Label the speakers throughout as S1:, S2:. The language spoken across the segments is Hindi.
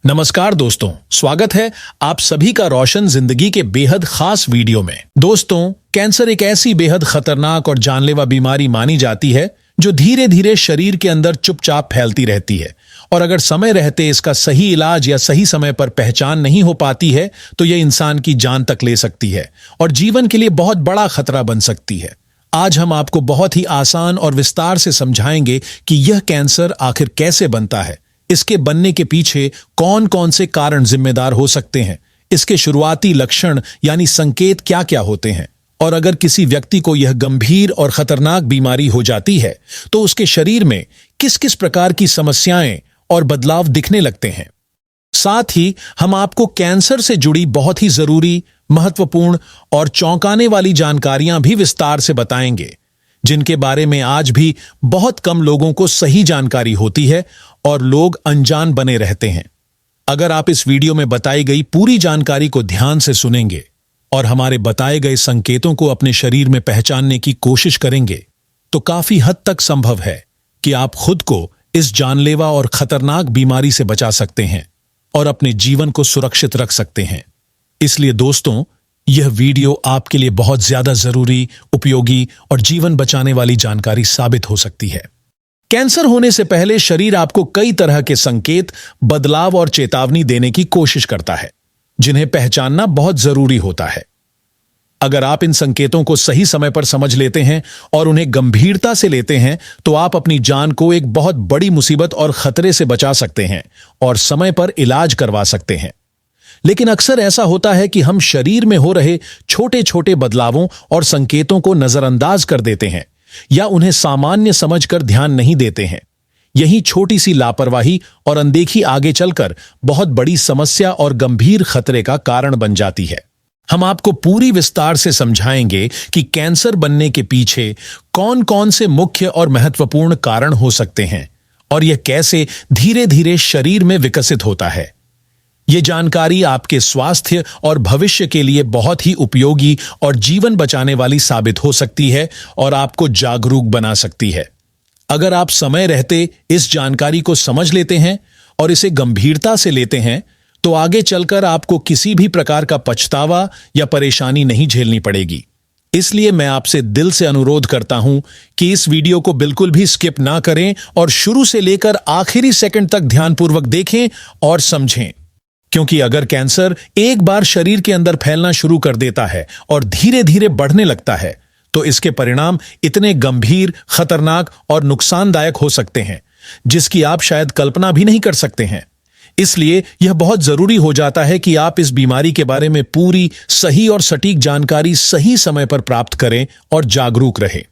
S1: नमस्कार दोस्तों, स्वागत है आप सभी का रोशन जिंदगी के बेहद खास वीडियो में। दोस्तों, कैंसर एक ऐसी बेहद खतरनाक और जानलेवा बीमारी मानी जाती है जो धीरे धीरे शरीर के अंदर चुपचाप फैलती रहती है और अगर समय रहते इसका सही इलाज या सही समय पर पहचान नहीं हो पाती है तो यह इंसान की जान तक ले सकती है और जीवन के लिए बहुत बड़ा खतरा बन सकती है। आज हम आपको बहुत ही आसान और विस्तार से समझाएंगे कि यह कैंसर आखिर कैसे बनता है, इसके बनने के पीछे कौन कौन से कारण जिम्मेदार हो सकते हैं, इसके शुरुआती लक्षण यानी संकेत क्या क्या होते हैं और अगर किसी व्यक्ति को यह गंभीर और खतरनाक बीमारी हो जाती है तो उसके शरीर में किस किस प्रकार की समस्याएं और बदलाव दिखने लगते हैं। साथ ही हम आपको कैंसर से जुड़ी बहुत ही जरूरी, महत्वपूर्ण और चौंकाने वाली जानकारियां भी विस्तार से बताएंगे जिनके बारे में आज भी बहुत कम लोगों को सही जानकारी होती है और लोग अनजान बने रहते हैं। अगर आप इस वीडियो में बताई गई पूरी जानकारी को ध्यान से सुनेंगे और हमारे बताए गए संकेतों को अपने शरीर में पहचानने की कोशिश करेंगे तो काफी हद तक संभव है कि आप खुद को इस जानलेवा और खतरनाक बीमारी से बचा सकते हैं और अपने जीवन को सुरक्षित रख सकते हैं। इसलिए दोस्तों, यह वीडियो आपके लिए बहुत ज्यादा जरूरी, उपयोगी और जीवन बचाने वाली जानकारी साबित हो सकती है। कैंसर होने से पहले शरीर आपको कई तरह के संकेत, बदलाव और चेतावनी देने की कोशिश करता है जिन्हें पहचानना बहुत जरूरी होता है। अगर आप इन संकेतों को सही समय पर समझ लेते हैं और उन्हें गंभीरता से लेते हैं तो आप अपनी जान को एक बहुत बड़ी मुसीबत और खतरे से बचा सकते हैं और समय पर इलाज करवा सकते हैं। लेकिन अक्सर ऐसा होता है कि हम शरीर में हो रहे छोटे छोटे बदलावों और संकेतों को नजरअंदाज कर देते हैं या उन्हें सामान्य समझकर ध्यान नहीं देते हैं। यही छोटी सी लापरवाही और अनदेखी आगे चलकर बहुत बड़ी समस्या और गंभीर खतरे का कारण बन जाती है। हम आपको पूरी विस्तार से समझाएंगे कि कैंसर बनने के पीछे कौन कौन से मुख्य और महत्वपूर्ण कारण हो सकते हैं और यह कैसे धीरे धीरे शरीर में विकसित होता है। ये जानकारी आपके स्वास्थ्य और भविष्य के लिए बहुत ही उपयोगी और जीवन बचाने वाली साबित हो सकती है और आपको जागरूक बना सकती है। अगर आप समय रहते इस जानकारी को समझ लेते हैं और इसे गंभीरता से लेते हैं तो आगे चलकर आपको किसी भी प्रकार का पछतावा या परेशानी नहीं झेलनी पड़ेगी। इसलिए मैं आपसे दिल से अनुरोध करता हूं कि इस वीडियो को बिल्कुल भी स्किप ना करें और शुरू से लेकर आखिरी सेकंड तक ध्यानपूर्वक देखें और समझें, क्योंकि अगर कैंसर एक बार शरीर के अंदर फैलना शुरू कर देता है और धीरे धीरे बढ़ने लगता है तो इसके परिणाम इतने गंभीर, खतरनाक और नुकसानदायक हो सकते हैं जिसकी आप शायद कल्पना भी नहीं कर सकते हैं। इसलिए यह बहुत जरूरी हो जाता है कि आप इस बीमारी के बारे में पूरी, सही और सटीक जानकारी सही समय पर प्राप्त करें और जागरूक रहें।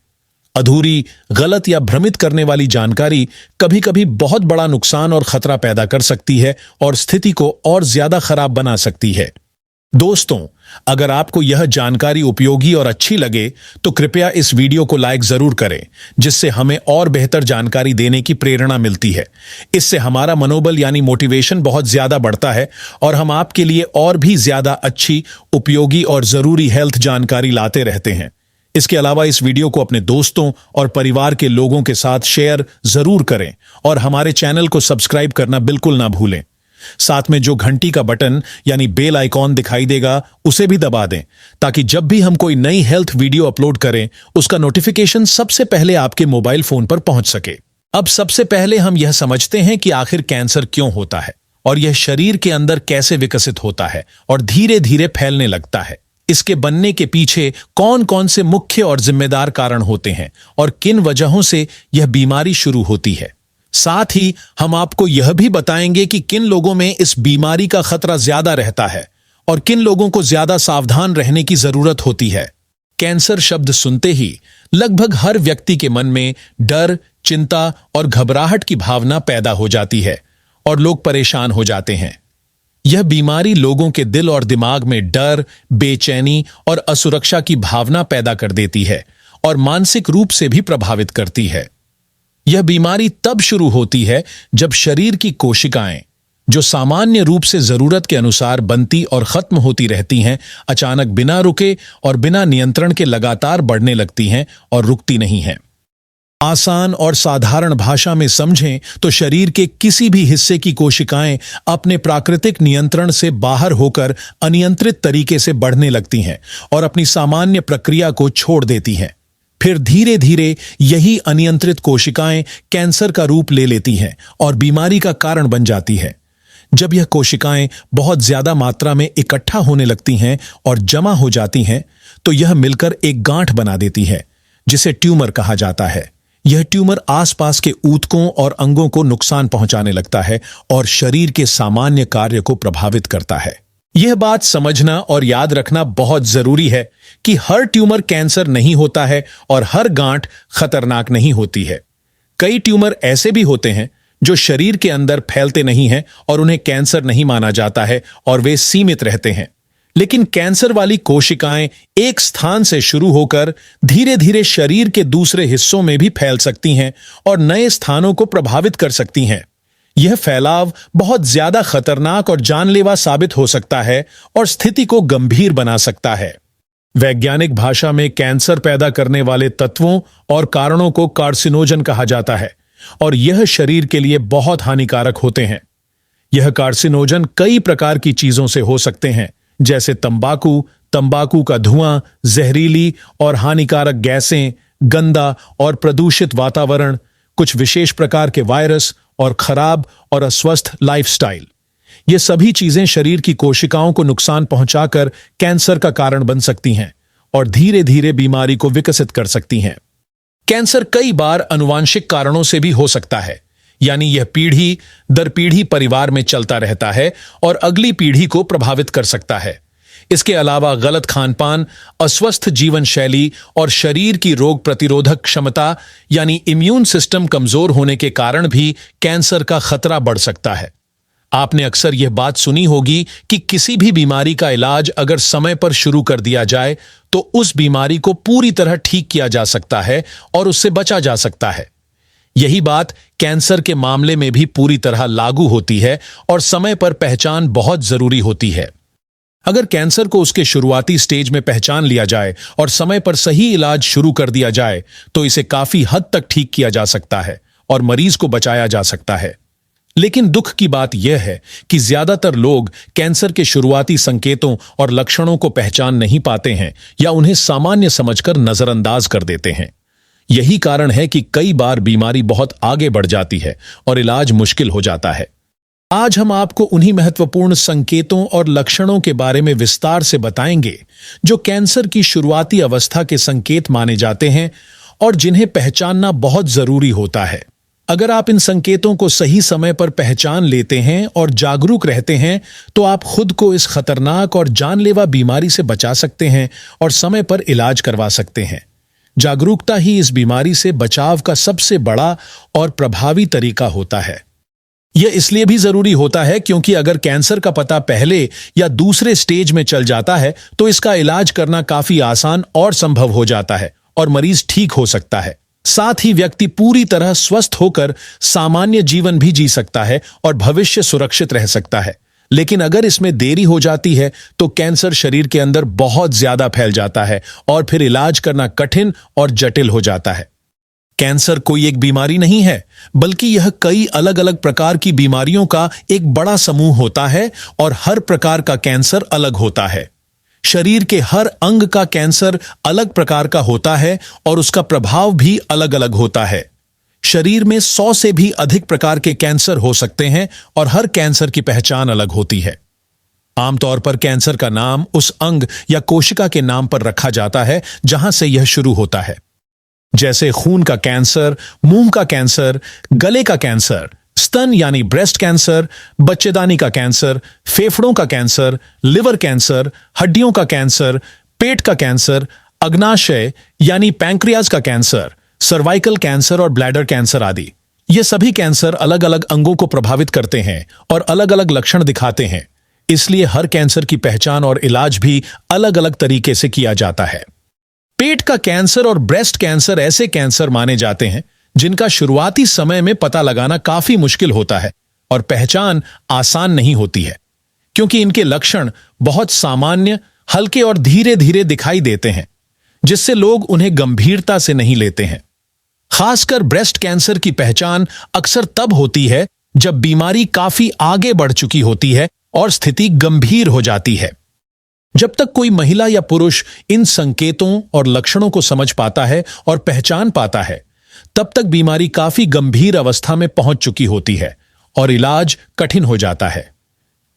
S1: अधूरी, गलत या भ्रमित करने वाली जानकारी कभी कभी बहुत बड़ा नुकसान और खतरा पैदा कर सकती है और स्थिति को और ज्यादा खराब बना सकती है। दोस्तों, अगर आपको यह जानकारी उपयोगी और अच्छी लगे तो कृपया इस वीडियो को लाइक जरूर करें, जिससे हमें और बेहतर जानकारी देने की प्रेरणा मिलती है। इससे हमारा मनोबल यानी मोटिवेशन बहुत ज्यादा बढ़ता है और हम आपके लिए और भी ज्यादा अच्छी, उपयोगी और जरूरी हेल्थ जानकारी लाते रहते हैं। इसके अलावा इस वीडियो को अपने दोस्तों और परिवार के लोगों के साथ शेयर जरूर करें और हमारे चैनल को सब्सक्राइब करना बिल्कुल ना भूलें। साथ में जो घंटी का बटन यानी बेल आइकॉन दिखाई देगा उसे भी दबा दें ताकि जब भी हम कोई नई हेल्थ वीडियो अपलोड करें उसका नोटिफिकेशन सबसे पहले आपके मोबाइल फोन पर पहुंच सके। अब सबसे पहले हम यह समझते हैं कि आखिर कैंसर क्यों होता है और यह शरीर के अंदर कैसे विकसित होता है और धीरे धीरे फैलने लगता है। इसके बनने के पीछे कौन कौन से मुख्य और जिम्मेदार कारण होते हैं और किन वजहों से यह बीमारी शुरू होती है। साथ ही हम आपको यह भी बताएंगे कि किन लोगों में इस बीमारी का खतरा ज्यादा रहता है और किन लोगों को ज्यादा सावधान रहने की जरूरत होती है। कैंसर शब्द सुनते ही लगभग हर व्यक्ति के मन में डर, चिंता और घबराहट की भावना पैदा हो जाती है और लोग परेशान हो जाते हैं। यह बीमारी लोगों के दिल और दिमाग में डर, बेचैनी और असुरक्षा की भावना पैदा कर देती है और मानसिक रूप से भी प्रभावित करती है। यह बीमारी तब शुरू होती है जब शरीर की कोशिकाएं, जो सामान्य रूप से जरूरत के अनुसार बनती और खत्म होती रहती हैं, अचानक बिना रुके और बिना नियंत्रण के लगातार बढ़ने लगती हैं और रुकती नहीं हैं। आसान और साधारण भाषा में समझें तो शरीर के किसी भी हिस्से की कोशिकाएं अपने प्राकृतिक नियंत्रण से बाहर होकर अनियंत्रित तरीके से बढ़ने लगती हैं और अपनी सामान्य प्रक्रिया को छोड़ देती हैं। फिर धीरे धीरे यही अनियंत्रित कोशिकाएं कैंसर का रूप ले लेती हैं और बीमारी का कारण बन जाती है। जब यह कोशिकाएं बहुत ज्यादा मात्रा में इकट्ठा होने लगती हैं और जमा हो जाती हैं, तो यह मिलकर एक गांठ बना देती है, जिसे ट्यूमर कहा जाता है। यह ट्यूमर आसपास के ऊतकों और अंगों को नुकसान पहुंचाने लगता है और शरीर के सामान्य कार्य को प्रभावित करता है। यह बात समझना और याद रखना बहुत जरूरी है कि हर ट्यूमर कैंसर नहीं होता है और हर गांठ खतरनाक नहीं होती है। कई ट्यूमर ऐसे भी होते हैं जो शरीर के अंदर फैलते नहीं हैं और उन्हें कैंसर नहीं माना जाता है और वे सीमित रहते हैं। लेकिन कैंसर वाली कोशिकाएं एक स्थान से शुरू होकर धीरे धीरे शरीर के दूसरे हिस्सों में भी फैल सकती हैं और नए स्थानों को प्रभावित कर सकती हैं। यह फैलाव बहुत ज्यादा खतरनाक और जानलेवा साबित हो सकता है और स्थिति को गंभीर बना सकता है। वैज्ञानिक भाषा में कैंसर पैदा करने वाले तत्वों और कारणों को कार्सिनोजन कहा जाता है और यह शरीर के लिए बहुत हानिकारक होते हैं। यह कार्सिनोजन कई प्रकार की चीजों से हो सकते हैं, जैसे तंबाकू, तंबाकू का धुआं, जहरीली और हानिकारक गैसें, गंदा और प्रदूषित वातावरण, कुछ विशेष प्रकार के वायरस और खराब और अस्वस्थ लाइफस्टाइल। ये सभी चीजें शरीर की कोशिकाओं को नुकसान पहुंचाकर कैंसर का कारण बन सकती हैं और धीरे धीरे बीमारी को विकसित कर सकती हैं। कैंसर कई बार अनुवांशिक कारणों से भी हो सकता है, यानी यह पीढ़ी दर पीढ़ी परिवार में चलता रहता है और अगली पीढ़ी को प्रभावित कर सकता है। इसके अलावा गलत खानपान, अस्वस्थ जीवन शैली और शरीर की रोग प्रतिरोधक क्षमता यानी इम्यून सिस्टम कमजोर होने के कारण भी कैंसर का खतरा बढ़ सकता है। आपने अक्सर यह बात सुनी होगी कि किसी भी बीमारी का इलाज अगर समय पर शुरू कर दिया जाए तो उस बीमारी को पूरी तरह ठीक किया जा सकता है और उससे बचा जा सकता है। यही बात कैंसर के मामले में भी पूरी तरह लागू होती है और समय पर पहचान बहुत जरूरी होती है। अगर कैंसर को उसके शुरुआती स्टेज में पहचान लिया जाए और समय पर सही इलाज शुरू कर दिया जाए तो इसे काफी हद तक ठीक किया जा सकता है और मरीज को बचाया जा सकता है। लेकिन दुख की बात यह है कि ज्यादातर लोग कैंसर के शुरुआती संकेतों और लक्षणों को पहचान नहीं पाते हैं या उन्हें सामान्य समझकर नजरअंदाज कर देते हैं। यही कारण है कि कई बार बीमारी बहुत आगे बढ़ जाती है और इलाज मुश्किल हो जाता है। आज हम आपको उन्हीं महत्वपूर्ण संकेतों और लक्षणों के बारे में विस्तार से बताएंगे जो कैंसर की शुरुआती अवस्था के संकेत माने जाते हैं और जिन्हें पहचानना बहुत जरूरी होता है। अगर आप इन संकेतों को सही समय पर पहचान लेते हैं और जागरूक रहते हैं तो आप खुद को इस खतरनाक और जानलेवा बीमारी से बचा सकते हैं और समय पर इलाज करवा सकते हैं। जागरूकता ही इस बीमारी से बचाव का सबसे बड़ा और प्रभावी तरीका होता है। यह इसलिए भी जरूरी होता है क्योंकि अगर कैंसर का पता पहले या दूसरे स्टेज में चल जाता है तो इसका इलाज करना काफी आसान और संभव हो जाता है और मरीज ठीक हो सकता है। साथ ही व्यक्ति पूरी तरह स्वस्थ होकर सामान्य जीवन भी जी सकता है और भविष्य सुरक्षित रह सकता है। लेकिन अगर इसमें देरी हो जाती है तो कैंसर शरीर के अंदर बहुत ज्यादा फैल जाता है और फिर इलाज करना कठिन और जटिल हो जाता है। कैंसर कोई एक बीमारी नहीं है, बल्कि यह कई अलग अलग प्रकार की बीमारियों का एक बड़ा समूह होता है और हर प्रकार का कैंसर अलग होता है। शरीर के हर अंग का कैंसर अलग प्रकार का होता है और उसका प्रभाव भी अलग अलग होता है। शरीर में 100 से भी अधिक प्रकार के कैंसर हो सकते हैं और हर कैंसर की पहचान अलग होती है। आमतौर पर कैंसर का नाम उस अंग या कोशिका के नाम पर रखा जाता है जहां से यह शुरू होता है, जैसे खून का कैंसर, मुंह का कैंसर, गले का कैंसर, स्तन यानी ब्रेस्ट कैंसर, बच्चेदानी का कैंसर, फेफड़ों का कैंसर, लिवर कैंसर, हड्डियों का कैंसर, पेट का कैंसर, अग्नाशय यानी पैंक्रियाज का कैंसर, सर्वाइकल कैंसर और ब्लैडर कैंसर आदि। ये सभी कैंसर अलग अलग अंगों को प्रभावित करते हैं और अलग अलग लक्षण दिखाते हैं। इसलिए हर कैंसर की पहचान और इलाज भी अलग अलग तरीके से किया जाता है। पेट का कैंसर और ब्रेस्ट कैंसर ऐसे कैंसर माने जाते हैं जिनका शुरुआती समय में पता लगाना काफी मुश्किल होता है और पहचान आसान नहीं होती है, क्योंकि इनके लक्षण बहुत सामान्य, हल्के और धीरे धीरे दिखाई देते हैं, जिससे लोग उन्हें गंभीरता से नहीं लेते हैं। खासकर ब्रेस्ट कैंसर की पहचान अक्सर तब होती है जब बीमारी काफी आगे बढ़ चुकी होती है और स्थिति गंभीर हो जाती है। जब तक कोई महिला या पुरुष इन संकेतों और लक्षणों को समझ पाता है और पहचान पाता है, तब तक बीमारी काफी गंभीर अवस्था में पहुंच चुकी होती है और इलाज कठिन हो जाता है।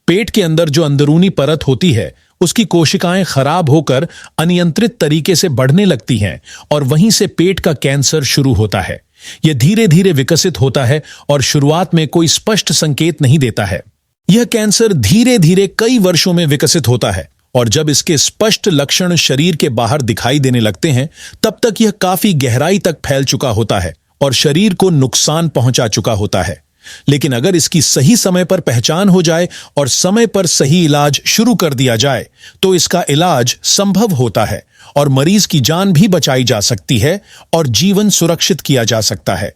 S1: पेट के अंदर जो अंदरूनी परत होती है, उसकी कोशिकाएं खराब होकर अनियंत्रित तरीके से बढ़ने लगती हैं और वहीं से पेट का कैंसर शुरू होता है। यह धीरे धीरे विकसित होता है और शुरुआत में कोई स्पष्ट संकेत नहीं देता है। यह कैंसर धीरे धीरे कई वर्षों में विकसित होता है और जब इसके स्पष्ट लक्षण शरीर के बाहर दिखाई देने लगते हैं, तब तक यह काफी गहराई तक फैल चुका होता है और शरीर को नुकसान पहुंचा चुका होता है। लेकिन अगर इसकी सही समय पर पहचान हो जाए और समय पर सही इलाज शुरू कर दिया जाए, तो इसका इलाज संभव होता है और मरीज की जान भी बचाई जा सकती है और जीवन सुरक्षित किया जा सकता है।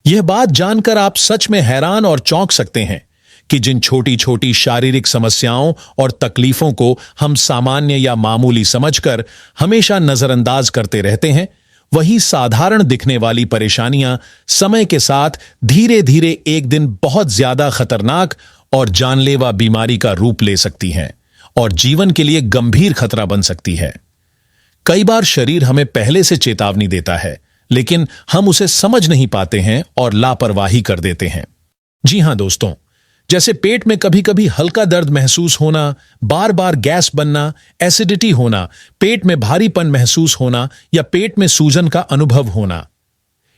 S1: यह बात जानकर आप सच में हैरान और चौंक सकते हैं कि जिन छोटी छोटी शारीरिक समस्याओं और तकलीफों को हम सामान्य या मामूली समझकर हमेशा नजरअंदाज करते रहते हैं, वही साधारण दिखने वाली परेशानियां समय के साथ धीरे धीरे एक दिन बहुत ज्यादा खतरनाक और जानलेवा बीमारी का रूप ले सकती हैं और जीवन के लिए गंभीर खतरा बन सकती है। कई बार शरीर हमें पहले से चेतावनी देता है, लेकिन हम उसे समझ नहीं पाते हैं और लापरवाही कर देते हैं। जी हां दोस्तों, जैसे पेट में कभी कभी हल्का दर्द महसूस होना, बार बार गैस बनना, एसिडिटी होना, पेट में भारीपन महसूस होना या पेट में सूजन का अनुभव होना,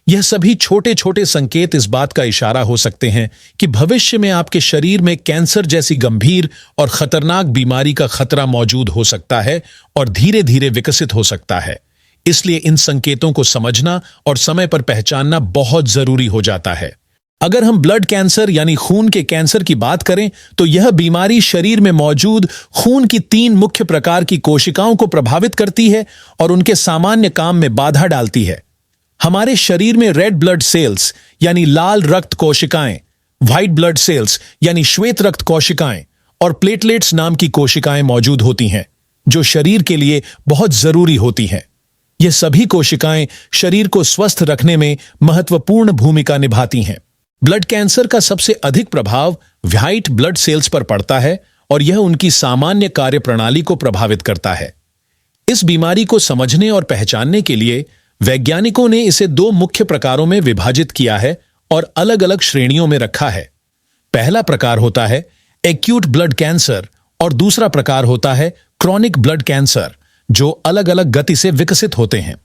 S1: यह सभी छोटे छोटे संकेत इस बात का इशारा हो सकते हैं कि भविष्य में आपके शरीर में कैंसर जैसी गंभीर और खतरनाक बीमारी का खतरा मौजूद हो सकता है और धीरे धीरे विकसित हो सकता है। इसलिए इन संकेतों को समझना और समय पर पहचानना बहुत जरूरी हो जाता है। अगर हम ब्लड कैंसर यानी खून के कैंसर की बात करें, तो यह बीमारी शरीर में मौजूद खून की 3 मुख्य प्रकार की कोशिकाओं को प्रभावित करती है और उनके सामान्य काम में बाधा डालती है। हमारे शरीर में रेड ब्लड सेल्स यानी लाल रक्त कोशिकाएं, व्हाइट ब्लड सेल्स यानी श्वेत रक्त कोशिकाएं और प्लेटलेट्स नाम की कोशिकाएं मौजूद होती हैं, जो शरीर के लिए बहुत जरूरी होती हैं। यह सभी कोशिकाएं शरीर को स्वस्थ रखने में महत्वपूर्ण भूमिका निभाती हैं। ब्लड कैंसर का सबसे अधिक प्रभाव व्हाइट ब्लड सेल्स पर पड़ता है और यह उनकी सामान्य कार्यप्रणाली को प्रभावित करता है। इस बीमारी को समझने और पहचानने के लिए वैज्ञानिकों ने इसे 2 मुख्य प्रकारों में विभाजित किया है और अलग अलग श्रेणियों में रखा है। पहला प्रकार होता है एक्यूट ब्लड कैंसर और दूसरा प्रकार होता है क्रॉनिक ब्लड कैंसर, जो अलग अलग गति से विकसित होते हैं।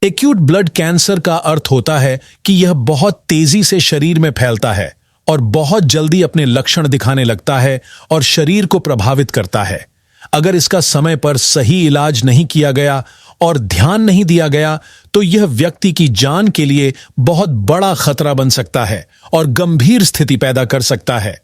S1: एक्यूट ब्लड कैंसर का अर्थ होता है कि यह बहुत तेजी से शरीर में फैलता है और बहुत जल्दी अपने लक्षण दिखाने लगता है और शरीर को प्रभावित करता है। अगर इसका समय पर सही इलाज नहीं किया गया और ध्यान नहीं दिया गया, तो यह व्यक्ति की जान के लिए बहुत बड़ा खतरा बन सकता है और गंभीर स्थिति पैदा कर सकता है।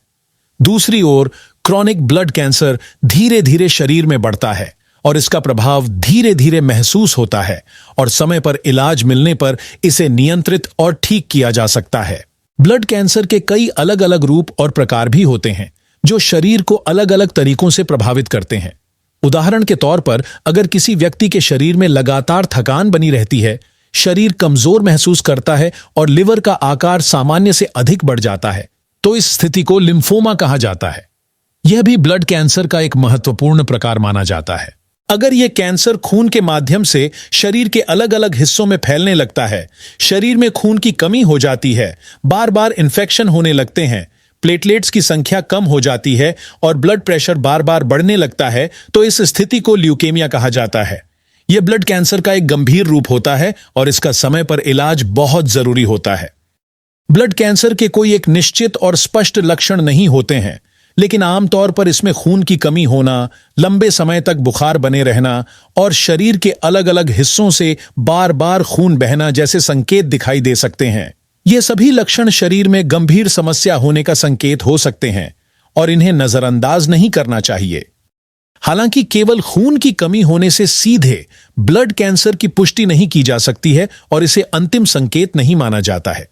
S1: दूसरी ओर क्रॉनिक ब्लड कैंसर धीरे धीरे शरीर में बढ़ता है और इसका प्रभाव धीरे धीरे महसूस होता है और समय पर इलाज मिलने पर इसे नियंत्रित और ठीक किया जा सकता है। ब्लड कैंसर के कई अलग अलग रूप और प्रकार भी होते हैं, जो शरीर को अलग अलग तरीकों से प्रभावित करते हैं। उदाहरण के तौर पर, अगर किसी व्यक्ति के शरीर में लगातार थकान बनी रहती है, शरीर कमजोर महसूस करता है और लिवर का आकार सामान्य से अधिक बढ़ जाता है, तो इस स्थिति को लिम्फोमा कहा जाता है। यह भी ब्लड कैंसर का एक महत्वपूर्ण प्रकार माना जाता है। अगर यह कैंसर खून के माध्यम से शरीर के अलग अलग हिस्सों में फैलने लगता है, शरीर में खून की कमी हो जाती है, बार बार इन्फेक्शन होने लगते हैं, प्लेटलेट्स की संख्या कम हो जाती है और ब्लड प्रेशर बार बार बढ़ने लगता है, तो इस स्थिति को ल्यूकेमिया कहा जाता है। यह ब्लड कैंसर का एक गंभीर रूप होता है और इसका समय पर इलाज बहुत जरूरी होता है। ब्लड कैंसर के कोई एक निश्चित और स्पष्ट लक्षण नहीं होते हैं, लेकिन आमतौर पर इसमें खून की कमी होना, लंबे समय तक बुखार बने रहना और शरीर के अलग अलग हिस्सों से बार बार खून बहना जैसे संकेत दिखाई दे सकते हैं। ये सभी लक्षण शरीर में गंभीर समस्या होने का संकेत हो सकते हैं और इन्हें नजरअंदाज नहीं करना चाहिए। हालांकि केवल खून की कमी होने से सीधे ब्लड कैंसर की पुष्टि नहीं की जा सकती है और इसे अंतिम संकेत नहीं माना जाता है।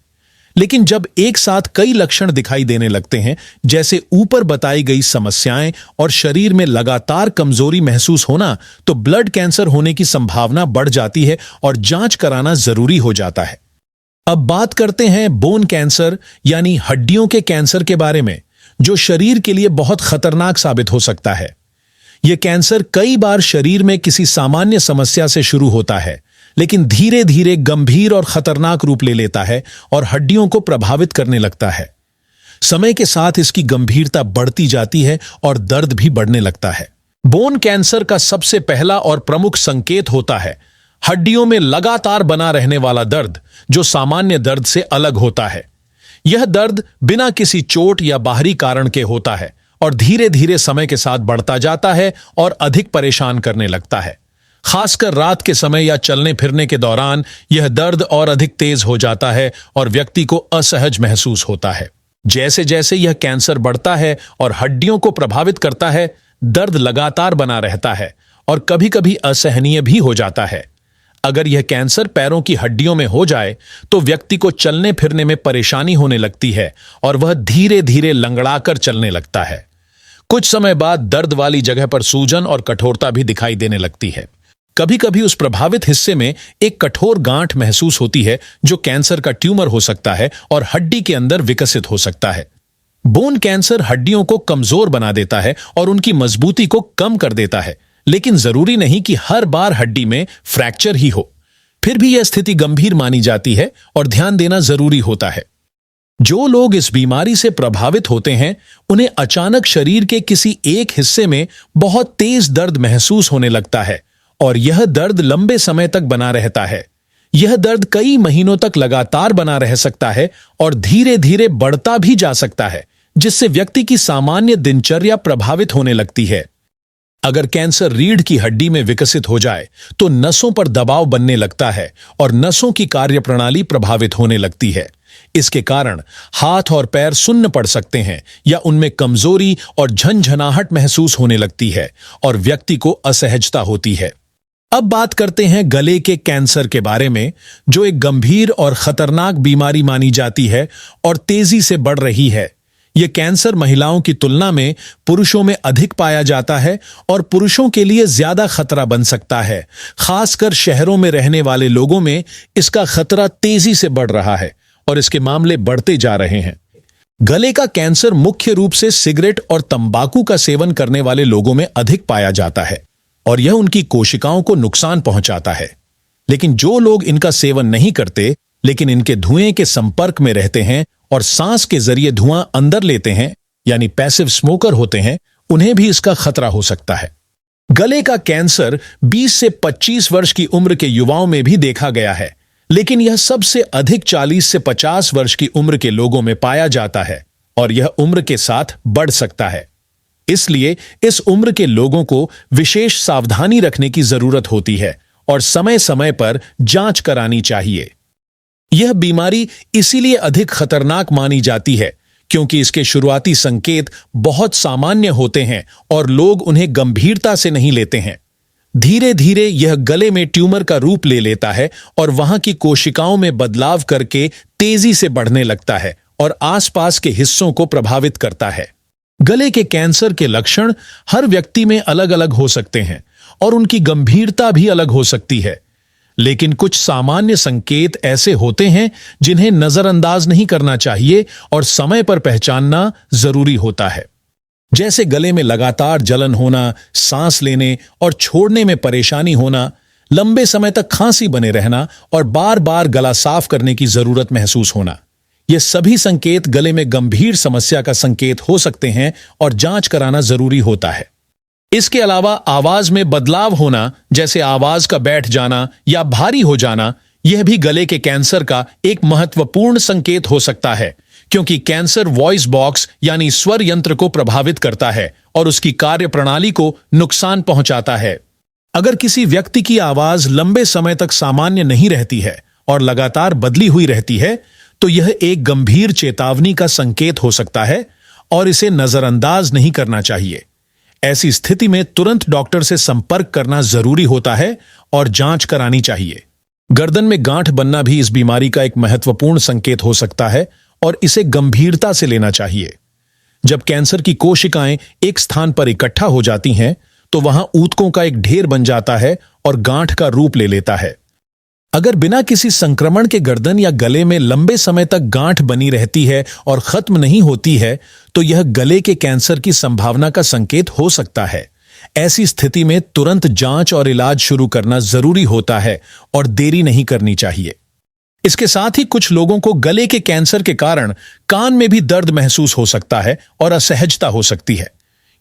S1: लेकिन जब एक साथ कई लक्षण दिखाई देने लगते हैं, जैसे ऊपर बताई गई समस्याएं और शरीर में लगातार कमजोरी महसूस होना, तो ब्लड कैंसर होने की संभावना बढ़ जाती है और जांच कराना जरूरी हो जाता है। अब बात करते हैं बोन कैंसर यानी हड्डियों के कैंसर के बारे में, जो शरीर के लिए बहुत खतरनाक साबित हो सकता है। यह कैंसर कई बार शरीर में किसी सामान्य समस्या से शुरू होता है, लेकिन धीरे धीरे गंभीर और खतरनाक रूप ले लेता है और हड्डियों को प्रभावित करने लगता है। समय के साथ इसकी गंभीरता बढ़ती जाती है और दर्द भी बढ़ने लगता है। बोन कैंसर का सबसे पहला और प्रमुख संकेत होता है हड्डियों में लगातार बना रहने वाला दर्द, जो सामान्य दर्द से अलग होता है। यह दर्द बिना किसी चोट या बाहरी कारण के होता है और धीरे धीरे समय के साथ बढ़ता जाता है और अधिक परेशान करने लगता है। खासकर रात के समय या चलने फिरने के दौरान यह दर्द और अधिक तेज हो जाता है और व्यक्ति को असहज महसूस होता है। जैसे जैसे यह कैंसर बढ़ता है और हड्डियों को प्रभावित करता है, दर्द लगातार बना रहता है और कभी कभी असहनीय भी हो जाता है। अगर यह कैंसर पैरों की हड्डियों में हो जाए तो व्यक्ति को चलने फिरने में परेशानी होने लगती है और वह धीरे धीरे लंगड़ाकर चलने लगता है। कुछ समय बाद दर्द वाली जगह पर सूजन और कठोरता भी दिखाई देने लगती है। कभी कभी उस प्रभावित हिस्से में एक कठोर गांठ महसूस होती है, जो कैंसर का ट्यूमर हो सकता है और हड्डी के अंदर विकसित हो सकता है। बोन कैंसर हड्डियों को कमजोर बना देता है और उनकी मजबूती को कम कर देता है, लेकिन जरूरी नहीं कि हर बार हड्डी में फ्रैक्चर ही हो। फिर भी यह स्थिति गंभीर मानी जाती है और ध्यान देना जरूरी होता है। जो लोग इस बीमारी से प्रभावित होते हैं, उन्हें अचानक शरीर के किसी एक हिस्से में बहुत तेज दर्द महसूस होने लगता है और यह दर्द लंबे समय तक बना रहता है। यह दर्द कई महीनों तक लगातार बना रह सकता है और धीरे धीरे बढ़ता भी जा सकता है, जिससे व्यक्ति की सामान्य दिनचर्या प्रभावित होने लगती है। अगर कैंसर रीढ़ की हड्डी में विकसित हो जाए तो नसों पर दबाव बनने लगता है और नसों की कार्यप्रणाली प्रभावित होने लगती है। इसके कारण हाथ और पैर सुन्न पड़ सकते हैं या उनमें कमजोरी और झंझनाहट महसूस होने लगती है और व्यक्ति को असहजता होती है। अब बात करते हैं गले के कैंसर के बारे में, जो एक गंभीर और खतरनाक बीमारी मानी जाती है और तेजी से बढ़ रही है। यह कैंसर महिलाओं की तुलना में पुरुषों में अधिक पाया जाता है और पुरुषों के लिए ज्यादा खतरा बन सकता है। खासकर शहरों में रहने वाले लोगों में इसका खतरा तेजी से बढ़ रहा है और इसके मामले बढ़ते जा रहे हैं। गले का कैंसर मुख्य रूप से सिगरेट और तंबाकू का सेवन करने वाले लोगों में अधिक पाया जाता है और यह उनकी कोशिकाओं को नुकसान पहुंचाता है। लेकिन जो लोग इनका सेवन नहीं करते लेकिन इनके धुएं के संपर्क में रहते हैं और सांस के जरिए धुआं अंदर लेते हैं, यानी पैसिव स्मोकर होते हैं, उन्हें भी इसका खतरा हो सकता है। गले का कैंसर 20 से 25 वर्ष की उम्र के युवाओं में भी देखा गया है, लेकिन यह सबसे अधिक 40 से 50 वर्ष की उम्र के लोगों में पाया जाता है और यह उम्र के साथ बढ़ सकता है। इसलिए इस उम्र के लोगों को विशेष सावधानी रखने की जरूरत होती है और समय समय पर जांच करानी चाहिए। यह बीमारी इसीलिए अधिक खतरनाक मानी जाती है क्योंकि इसके शुरुआती संकेत बहुत सामान्य होते हैं और लोग उन्हें गंभीरता से नहीं लेते हैं। धीरे धीरे यह गले में ट्यूमर का रूप ले लेता है और वहां की कोशिकाओं में बदलाव करके तेजी से बढ़ने लगता है और आसपास के हिस्सों को प्रभावित करता है। गले के कैंसर के लक्षण हर व्यक्ति में अलग अलग हो सकते हैं और उनकी गंभीरता भी अलग हो सकती है, लेकिन कुछ सामान्य संकेत ऐसे होते हैं जिन्हें नजरअंदाज नहीं करना चाहिए और समय पर पहचानना जरूरी होता है। जैसे गले में लगातार जलन होना, सांस लेने और छोड़ने में परेशानी होना, लंबे समय तक खांसी बने रहना और बार बार गला साफ करने की जरूरत महसूस होना। ये सभी संकेत गले में गंभीर समस्या का संकेत हो सकते हैं और जांच कराना जरूरी होता है। इसके अलावा आवाज में बदलाव होना, जैसे आवाज का बैठ जाना या भारी हो जाना, यह भी गले के कैंसर का एक महत्वपूर्ण संकेत हो सकता है, क्योंकि कैंसर वॉइस बॉक्स यानी स्वर यंत्र को प्रभावित करता है और उसकी कार्यप्रणाली को नुकसान पहुंचाता है। अगर किसी व्यक्ति की आवाज लंबे समय तक सामान्य नहीं रहती है और लगातार बदली हुई रहती है, तो यह एक गंभीर चेतावनी का संकेत हो सकता है और इसे नजरअंदाज नहीं करना चाहिए। ऐसी स्थिति में तुरंत डॉक्टर से संपर्क करना जरूरी होता है और जांच करानी चाहिए। गर्दन में गांठ बनना भी इस बीमारी का एक महत्वपूर्ण संकेत हो सकता है और इसे गंभीरता से लेना चाहिए। जब कैंसर की कोशिकाएं एक स्थान पर इकट्ठा हो जाती हैं, तो वहां ऊतकों का एक ढेर बन जाता है और गांठ का रूप ले लेता है। अगर बिना किसी संक्रमण के गर्दन या गले में लंबे समय तक गांठ बनी रहती है और खत्म नहीं होती है, तो यह गले के कैंसर की संभावना का संकेत हो सकता है। ऐसी स्थिति में तुरंत जांच और इलाज शुरू करना जरूरी होता है और देरी नहीं करनी चाहिए। इसके साथ ही कुछ लोगों को गले के कैंसर के कारण कान में भी दर्द महसूस हो सकता है और असहजता हो सकती है,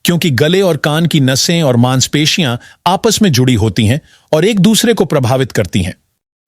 S1: क्योंकि गले और कान की नसें और मांसपेशियां आपस में जुड़ी होती हैं और एक दूसरे को प्रभावित करती हैं।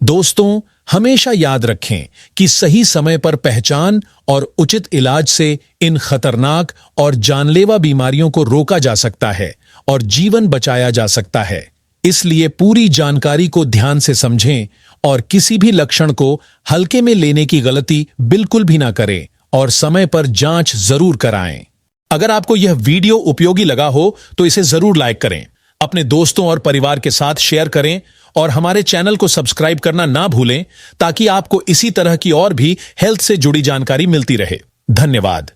S1: दोस्तों, हमेशा याद रखें कि सही समय पर पहचान और उचित इलाज से इन खतरनाक और जानलेवा बीमारियों को रोका जा सकता है और जीवन बचाया जा सकता है। इसलिए पूरी जानकारी को ध्यान से समझें और किसी भी लक्षण को हल्के में लेने की गलती बिल्कुल भी ना करें और समय पर जांच जरूर कराएं। अगर आपको यह वीडियो उपयोगी लगा हो तो इसे जरूर लाइक करें, अपने दोस्तों और परिवार के साथ शेयर करें और हमारे चैनल को सब्सक्राइब करना ना भूलें, ताकि आपको इसी तरह की और भी हेल्थ से जुड़ी जानकारी मिलती रहे। धन्यवाद।